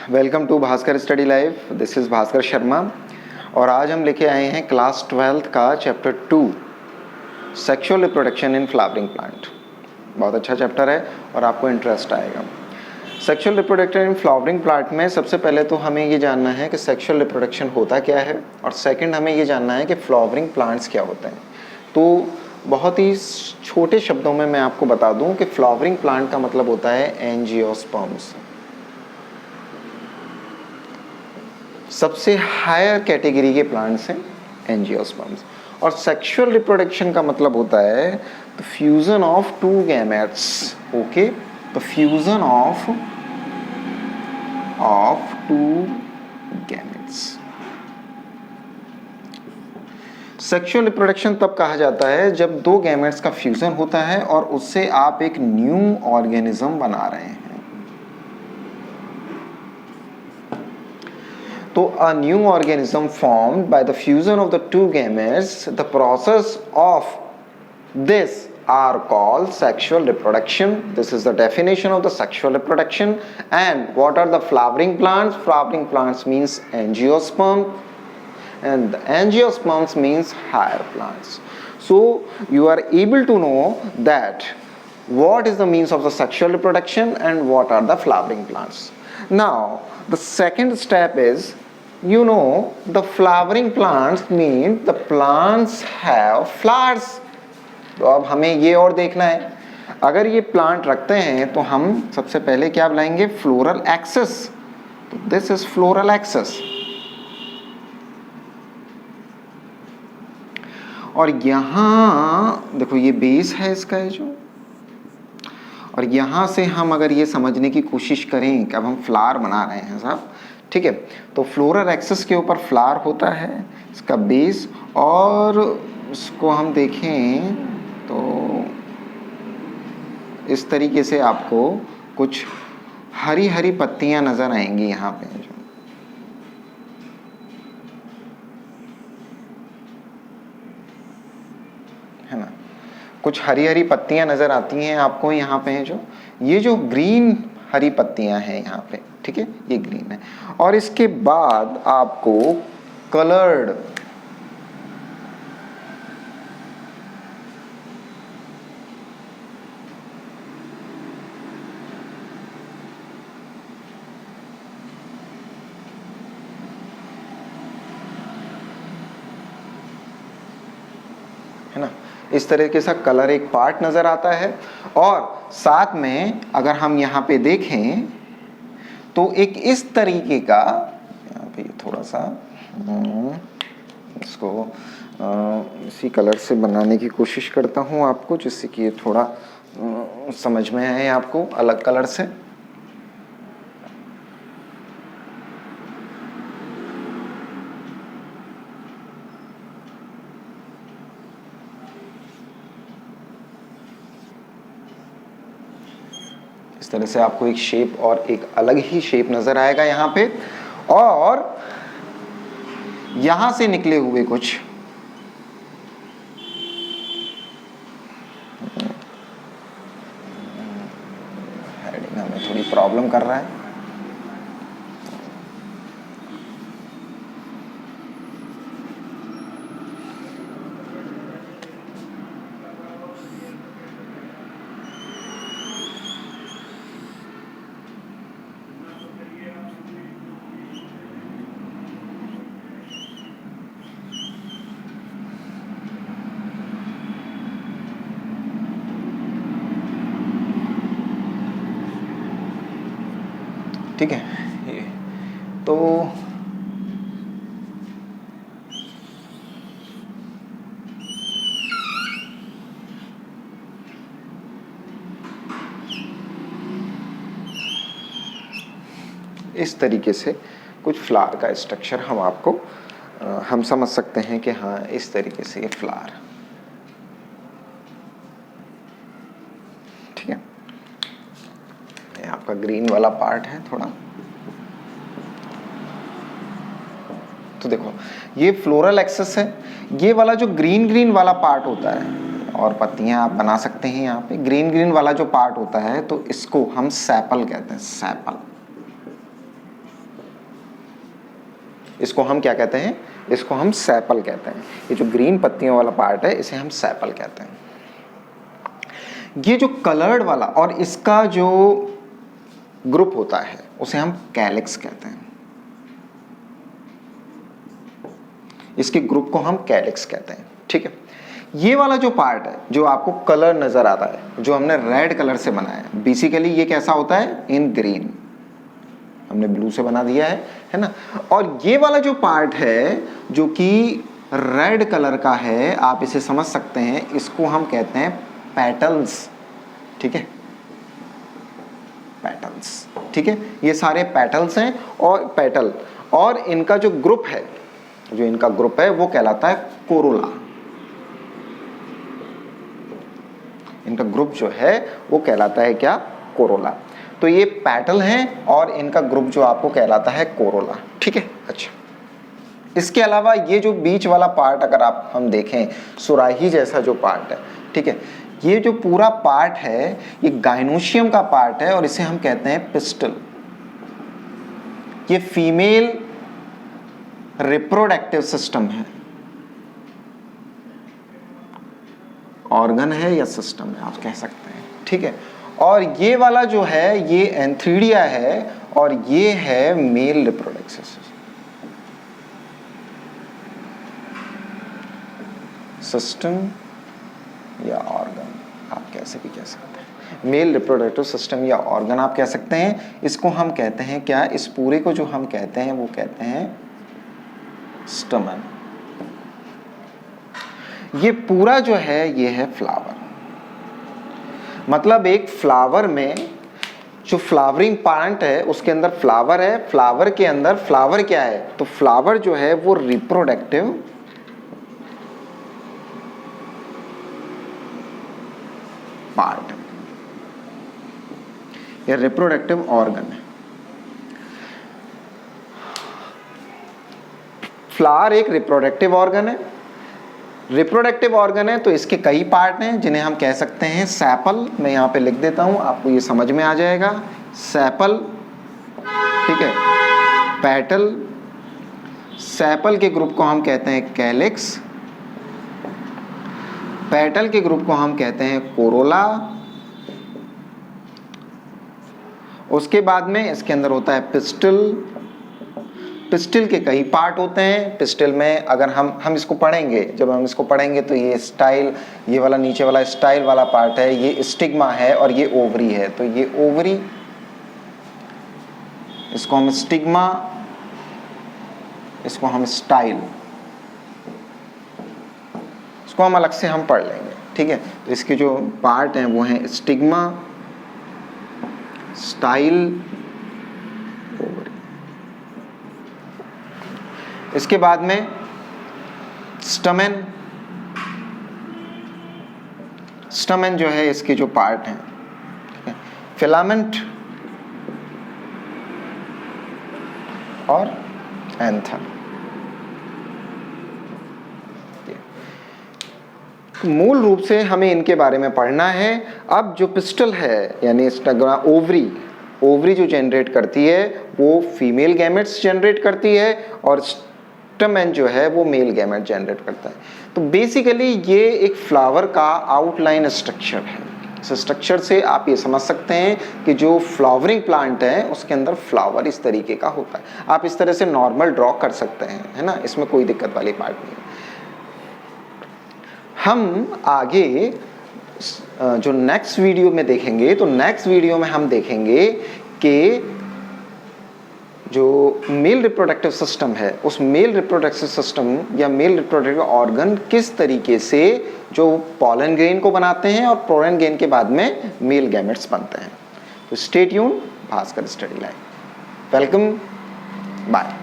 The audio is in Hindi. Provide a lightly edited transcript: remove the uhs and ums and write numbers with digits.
Welcome to Bhaskar study life. This is Bhaskar Sharma और आज हम लेके आए हैं क्लास 12th का chapter 2 sexual reproduction in flowering plant. बहुत अच्छा चैप्टर है और आपको इंटरेस्ट आएगा। Sexual reproduction in flowering plant में सबसे पहले तो हमें ये जानना है कि सेक्सुअल रिप्रोडक्शन होता क्या है और सेकंड हमें ये जानना है कि फ्लावरिंग प्लांट्स क्या होते हैं। तो बहुत ही छोटे शब्दों में मैं आपको बता दूं कि फ्लावरिंग प्लांट का मतलब होता है एंजियोस्पर्म्स। सबसे हायर कैटेगरी के प्लांट्स हैं एंजियोस्पर्म्स। और सेक्सुअल रिप्रोडक्शन का मतलब होता है the fusion of two gametes. Okay, the fusion of two gametes. Sexual reproduction तब कहा जाता है जब दो गैमेट्स का फ्यूजन होता है और उससे आप एक न्यू ऑर्गेनिज्म बना रहे हैं। तो a new organism formed by the fusion of the two gametes, the process of this are called sexual reproduction. This is the definition of the sexual reproduction. And what are the flowering plants? Flowering plants means angiosperm, and the angiosperms means higher plants. So you are able to know that what is the means of the sexual reproduction and what are the flowering plants. Now the second step is, you know, the flowering plants mean the plants have flowers. तो अब हमें ये और देखना है, अगर ये प्लांट रखते हैं तो हम सबसे पहले क्या बुलाएंगे? Floral axis. तो दिस इज फ्लोरल एक्सेस। और यहां देखो ये बेस है इसका है जो, और यहां से हम अगर ये समझने की कोशिश करें कि अब हम फ्लावर बना रहे हैं साहब, ठीक है, तो फ्लोरल एक्सेस के ऊपर फ्लावर होता है, इसका बेस, और इसको हम देखें तो इस तरीके से आपको कुछ हरी हरी पत्तियां नजर आएंगी यहाँ पे जो, है ना, कुछ हरी हरी पत्तियां नजर आती हैं आपको यहाँ पे जो, ये जो ग्रीन हरी पत्तियां हैं यहाँ पे, ठीक है, ये ग्रीन है। और इसके बाद आपको कलर्ड है ना, इस तरीके से कलर एक पार्ट नजर आता है। और साथ में अगर हम यहाँ पे देखें तो एक इस तरीके का, यहाँ पे थोड़ा सा इसको इसी कलर से बनाने की कोशिश करता हूँ आपको, जिससे कि ये थोड़ा समझ में आए आपको अलग कलर से। इस तरह से आपको एक शेप और एक अलग ही शेप नजर आएगा यहाँ पे। और यहां से निकले हुए कुछ हेडिंग हमें थोड़ी प्रॉब्लम कर रहा है। ठीक है, ये तो इस तरीके से कुछ फ्लावर का स्ट्रक्चर हम आपको हम समझ सकते हैं कि हाँ इस तरीके से ये फ्लावर, ठीक है। ये आपका ग्रीन वाला पार्ट है थोड़ा। तो देखो ये फ्लोरल एक्सेस है, ये वाला जो ग्रीन ग्रीन वाला पार्ट होता है, और पत्तियां आप बना सकते हैं यहाँ पे, ग्रीन ग्रीन वाला जो पार्ट होता है तो इसको हम सैपल कहते हैं, सैपल। इसको हम क्या कहते हैं, इसको हम सेपल कहते हैं। ये जो ग्रीन पत्तियों वाला पार्ट है इसे हम सेपल कहते हैं। ये जो कलर्ड वाला और इसका जो ग्रुप होता है उसे हम कैलिक्स कहते हैं। इसके ग्रुप को हम कैलिक्स कहते हैं, ठीक है। ये वाला जो पार्ट है जो आपको कलर नजर आता है, जो हमने रेड कलर से बनाया है, बेसिकली ये कैसा होता है, इन ग्रीन, हमने ब्लू से बना दिया है ना। और ये वाला जो पार्ट है जो कि रेड कलर का है, आप इसे समझ सकते हैं, इसको हम कहते हैं पेटल्स, ठीक है, पेटल्स, ठीक है। ये सारे पेटल्स हैं और पेटल, और इनका जो ग्रुप है, जो इनका ग्रुप है वो कहलाता है कोरोला। इनका ग्रुप जो है वो कहलाता है क्या, कोरोला। तो ये पेटल हैं और इनका ग्रुप जो आपको कहलाता है कोरोला, ठीक है। अच्छा, इसके अलावा ये जो बीच वाला पार्ट अगर हम देखें, सुराही जैसा जो पार्ट है, ठीक है, ये जो पूरा पार्ट है ये गाइनोशियम का पार्ट है और इसे हम कहते हैं पिस्टल। ये फीमेल रिप्रोडक्टिव सिस्टम है, ऑर्गन है या सिस्टम है आप कह सकते हैं, ठीक है। और ये वाला जो है ये एंथीडिया है और ये है मेल रिप्रोडक्टिव सिस्टम या ऑर्गन, आप कैसे भी कह सकते हैं। मेल रिप्रोडक्टिव सिस्टम या ऑर्गन आप कह सकते हैं। इसको हम कहते हैं क्या, इस पूरे को जो हम कहते हैं वो कहते हैं स्टमन। ये पूरा जो है ये है फ्लावर। मतलब एक फ्लावर में जो फ्लावरिंग प्लांट है उसके अंदर फ्लावर है, फ्लावर के अंदर फ्लावर क्या है, तो फ्लावर जो है वो रिप्रोडक्टिव पार्ट है या रिप्रोडक्टिव ऑर्गन है। फ्लावर एक रिप्रोडक्टिव ऑर्गन है। रिप्रोडक्टिव ऑर्गन है तो इसके कई पार्ट हैं जिन्हें हम कह सकते हैं सेपल। मैं यहाँ पे लिख देता हूँ, आपको ये समझ में आ जाएगा। सेपल, ठीक है, पेटल, सेपल के ग्रुप को हम कहते हैं कैलिक्स, पेटल के ग्रुप को हम कहते हैं कोरोला। उसके बाद में इसके अंदर होता है पिस्टल। पिस्टल के कई पार्ट होते हैं। पिस्टल में अगर हम इसको पढ़ेंगे, जब हम इसको पढ़ेंगे तो ये स्टाइल, ये वाला नीचे वाला स्टाइल वाला पार्ट है, ये स्टिग्मा है और ये ओवरी है। तो ये ओवरी, इसको हम स्टिग्मा, इसको हम स्टाइल, इसको हम अलग से हम पढ़ लेंगे, ठीक है। तो इसके जो पार्ट हैं वो हैं स्टिग्मा, स्टाइल, ओवरी। इसके बाद में स्टमेन। स्टमेन जो है इसके जो पार्ट हैं, ठीक है, फिलामेंट और एंथर। मूल रूप से हमें इनके बारे में पढ़ना है। अब जो पिस्टल है यानी ओवरी, ओवरी जो जनरेट करती है वो फीमेल गैमेट्स जनरेट करती है और स्टमेन जो है वो मेल गैमेट जनरेट करता है। तो बेसिकली ये एक फ्लावर का आउटलाइन स्ट्रक्चर है। इस स्ट्रक्चर से आप ये समझ सकते हैं कि जो फ्लावरिंग प्लांट है उसके अंदर फ्लावर इस तरीके का होता है। आप इस तरह से नॉर्मल ड्रॉ कर सकते हैं, है ना, इसमें कोई दिक्कत वाली बात नहीं है। हम आगे जो नेक्स्ट वीडियो में देखेंगे, तो नेक्स्ट वीडियो में हम देखेंगे कि जो मेल रिप्रोडक्टिव सिस्टम है उस मेल रिप्रोडक्टिव सिस्टम या मेल रिप्रोडक्टिव ऑर्गन किस तरीके से जो पॉलन ग्रेन को बनाते हैं और पोलन ग्रेन के बाद में मेल गैमेट्स बनते हैं। तो stay tune, Bhaskar study line. Welcome, bye.